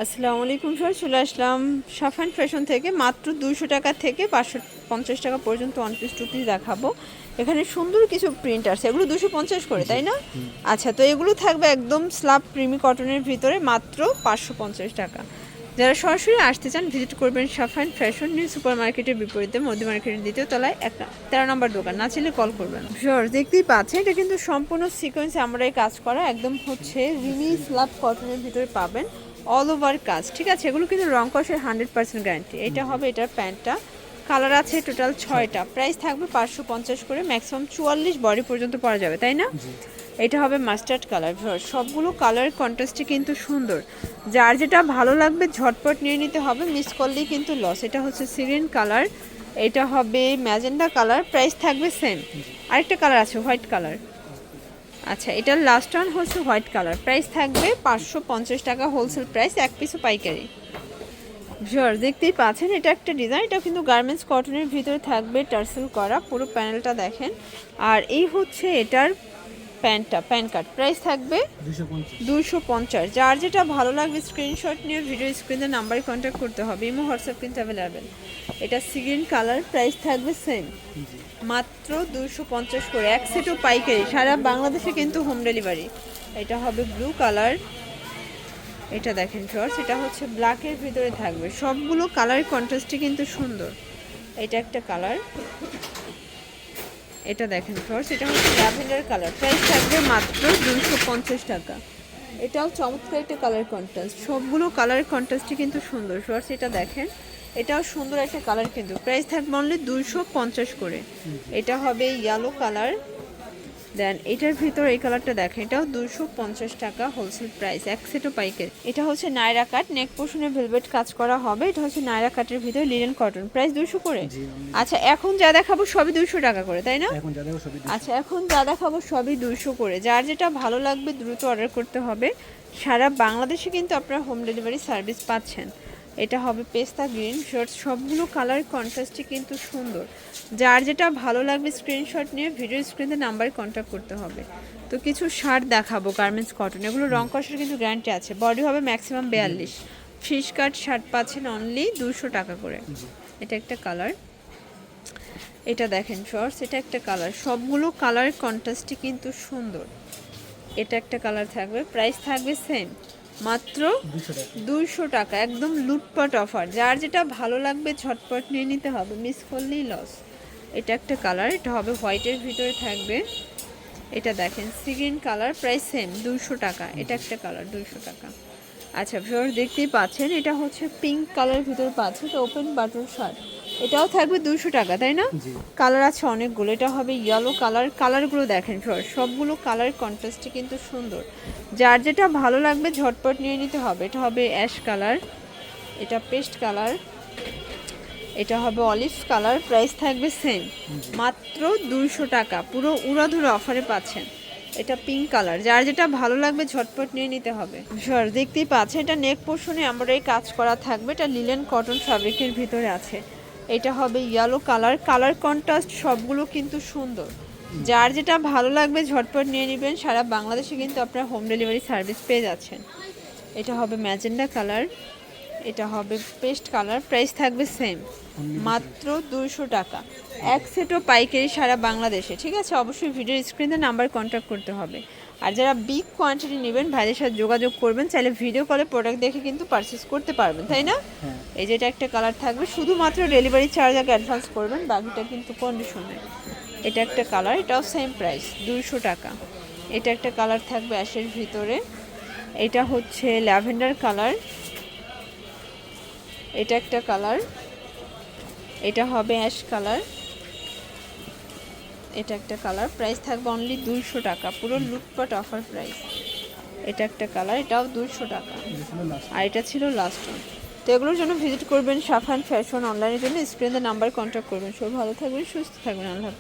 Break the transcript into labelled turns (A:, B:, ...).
A: আসসালামু আলাইকুম স্যার, চলে আসলাম সাফান ফ্যাশন থেকে। মাত্র 200 টাকা থেকে 550 টাকা পর্যন্ত ওয়ান পিস টু পিস দেখাবো। এখানে সুন্দর কিছু প্রিন্ট আছে, এগুলো 250 করে, তাই না? আচ্ছা, তো এগুলো থাকবে একদম স্লাব ক্রিমি কটনের ভিতরে, মাত্র 550 টাকা। যারা সরাসরি আসতে চান ভিজিট করবেন সাফান ফ্যাশন নিউ সুপার মার্কেটের বিপরীতে, মধ্যে মার্কেটের দ্বিতীয় তলায় 13 নম্বর দোকান। না ছিল কল করবেন। শিওর, দেখতেই পাচ্ছেন এটা কিন্তু সম্পূর্ণ সিকোয়েন্সে আমরাই কাজ করা, একদম হচ্ছে রিমি স্লাব কটনের ভিতরে পাবেন অল ওভার কাজ, ঠিক আছে? এগুলো কিন্তু রং কষের 100% গ্যারান্টি। এটা হবে এটার প্যান্টটা, কালার আছে টোটাল 6টা, প্রাইস থাকবে 550 করে, ম্যাক্সিমাম 44 বডি পর্যন্ত পরা যাবে, তাই না? এটা হবে মাস্টার্ড কালার। সবগুলো কালারের কন্ট্রাস্টই কিন্তু সুন্দর, যার যেটা ভালো লাগবে ঝটপট নিয়ে নিতে হবে, মিস করলেই কিন্তু লস। এটা হচ্ছে সিরিয়ান কালার, এটা হবে ম্যাজেন্ডা কালার, প্রাইস থাকবে সেম। আরেকটা কালার আছে হোয়াইট কালার। আচ্ছা, এটার লাস্ট ওয়ান হচ্ছে হোয়াইট কালার, প্রাইস থাকবে 550 টাকা হোলসেল প্রাইস, এক পিসও পাইকারি। শিওর, দেখতেই পাচ্ছেন এটা একটা ডিজাইন, এটা কিন্তু গার্মেন্টস কটনের ভিতরে থাকবে টার্সেল করা, পুরো প্যানেলটা দেখেন। আর এই হচ্ছে এটার প্যান্টটা, প্যান্ট কাট, প্রাইস থাকবে 250। যার যেটা ভালো লাগবে স্ক্রিনশট নিয়ে ভিডিও স্ক্রিনে নাম্বারে কন্ট্যাক্ট করতে হবে, ইমো হোয়াটসঅ্যাপ কিন্তু অ্যাভেলেবেল। এটা সিগ্রিন কালার, প্রাইস থাকবে সেম, মাত্র 250 করে, এক সেটও পাইকারি, সারা বাংলাদেশে কিন্তু হোম ডেলিভারি। এটা হবে ব্লু কালার, এটা দেখেন শর্টস, এটা হচ্ছে ব্ল্যাকের ভিতরে থাকবে, সবগুলো কালার কন্ট্রাস্টই কিন্তু সুন্দর। এটা একটা কালার, এটা দেখেন শর্টস, এটা হচ্ছে ল্যাভেন্ডার কালার, প্রাইস থাকবে মাত্র 250 টাকা। এটাও চমৎকার একটা কালার কন্ট্রাস্ট, সবগুলো কালার কন্ট্রাস্টই কিন্তু সুন্দর। শর্টস এটা দেখেন, এটাও সুন্দর একটা কালার, কিন্তু প্রাইস থাকবে অনলি 250 করে। এটা হবে ইয়েলো কালার, দেন এটার ভিতর এই কালারটা দেখেন, এটাও 250 টাকা হোলসেল প্রাইস, এক সেটও পাইকারি। এটা হচ্ছে নায়রা কাট, নেক পোর্শনে ভেলভেট কাজ করা হবে, এটা হচ্ছে নায়রা কাটের ভিতর লিনেন কটন, প্রাইস 200 করে। আচ্ছা, এখন যা দেখাবো সবই 200 টাকা করে, তাই না? আচ্ছা, এখন যা দেখাবো সবই 200 করে, যার যেটা ভালো লাগবে দ্রুত অর্ডার করতে হবে। সারা বাংলাদেশে কিন্তু আপনারা হোম ডেলিভারি সার্ভিস পাচ্ছেন। এটা হবে পেস্তা গ্রিন শর্টস, সবগুলো কালার কন্ট্রাস্টই কিন্তু সুন্দর, যার যেটা ভালো লাগবে স্ক্রিনশট নিয়ে ভিডিও স্ক্রিনে নাম্বারে কন্ট্যাক্ট করতে হবে। তো কিছু শার্ট দেখাবো গার্মেন্টস কটন, এগুলো রং কষার কিন্তু গ্যারান্টি আছে, বডি হবে ম্যাক্সিমাম 42। ফিশ কাট শার্ট পাচ্ছেন অনলি 200 টাকা করে। এটা একটা কালার, এটা দেখেন শর্টস, এটা একটা কালার, সবগুলো কালার কন্ট্রাস্টই কিন্তু সুন্দর। এটা একটা কালার থাকবে, প্রাইস থাকবে সেম, মাত্র 200 টাকা, একদম লুটপাট অফার, যার যেটা ভালো লাগবে ঝটপট নিয়ে নিতে হবে, মিস করলেই লস। এটা একটা কালার, এটা হবে হোয়াইটের ভিতরে থাকবে, এটা দেখেন sea green colour, price same 200 টাকা। এটা একটা কালার 200 টাকা। আচ্ছা ভিউয়ার্স, দেখতেই পাচ্ছেন এটা হচ্ছে পিঙ্ক কালারের ভিতরে পাচ্ছে, এটা ওপেন বাটন শার্ট, এটাও থাকবে 200 টাকা, তাই না? কালার আছে অনেকগুলো, এটা হবে ইয়েলো কালার, কালারগুলো দেখেন ভিউয়ার্স, সবগুলো কালার কন্ট্রাস্টই কিন্তু সুন্দর, যার যেটা ভালো লাগবে ঝটপট নিয়ে নিতে হবে। এটা হবে অ্যাশ কালার, এটা পেস্ট কালার, এটা হবে অলিভ কালার, প্রাইস থাকবে সেম, মাত্র 200 টাকা, পুরো উড়াধুরা অফারে পাচ্ছেন। এটা পিঙ্ক কালার, যার যেটা ভালো লাগবে ঝটপট নিয়ে নিতে হবে। স্যার, দেখতেই পাচ্ছেন এটা নেক পোর্শনে আমরা এই কাজ করা থাকবে, এটা লিলেন কটন ফ্যাব্রিকের ভিতরে আছে। এটা হবে ইয়েলো কালার, কালার কন্ট্রাস্ট সবগুলো কিন্তু সুন্দর, যার যেটা ভালো লাগবে ঝটপট নিয়ে নেবেন, সারা বাংলাদেশে কিন্তু আপনারা হোম ডেলিভারি সার্ভিস পেয়ে যাচ্ছেন। এটা হবে ম্যাজেন্ডা কালার, এটা হবে পেস্ট কালার, প্রাইস থাকবে সেম, মাত্র 200 টাকা, এক সেটও পাইকারি সারা বাংলাদেশে, ঠিক আছে? অবশ্যই ভিডিও স্ক্রিনে নাম্বার কন্ট্যাক্ট করতে হবে। আর যারা বিগ কোয়ান্টিটি নেবেন ভাইদের সাথে যোগাযোগ করবেন, চাইলে ভিডিও কলে প্রোডাক্ট দেখে কিন্তু পারচেস করতে পারবেন, তাই না? এই যে এটা একটা কালার থাকবে, শুধুমাত্র ডেলিভারি চার্জ আগে অ্যাডভান্স করবেন, বাকিটা কিন্তু কন্ডিশনে। এটা একটা কালার, এটাও সেম প্রাইস 200 টাকা। এটা একটা কালার থাকবে অ্যাশের ভিতরে, এটা হচ্ছে ল্যাভেন্ডার কালার, এটা একটা কালার, এটা হবে অ্যাশ কালার, এটা একটা কালার, প্রাইস থাকবে অনলি 200 টাকা, পুরো লুটপাট অফার প্রাইস। এটা একটা কালার, এটাও 200 টাকা, আর এটা ছিল লাস্ট ওয়ান। তো এগুলোর জন্য ভিজিট করবেন সাফান ফ্যাশন, অনলাইনের জন্য স্ক্রিনে নাম্বার কন্ট্যাক্ট করবেন। সব ভালো থাকবেন, সুস্থ থাকবেন, আল্লাহ।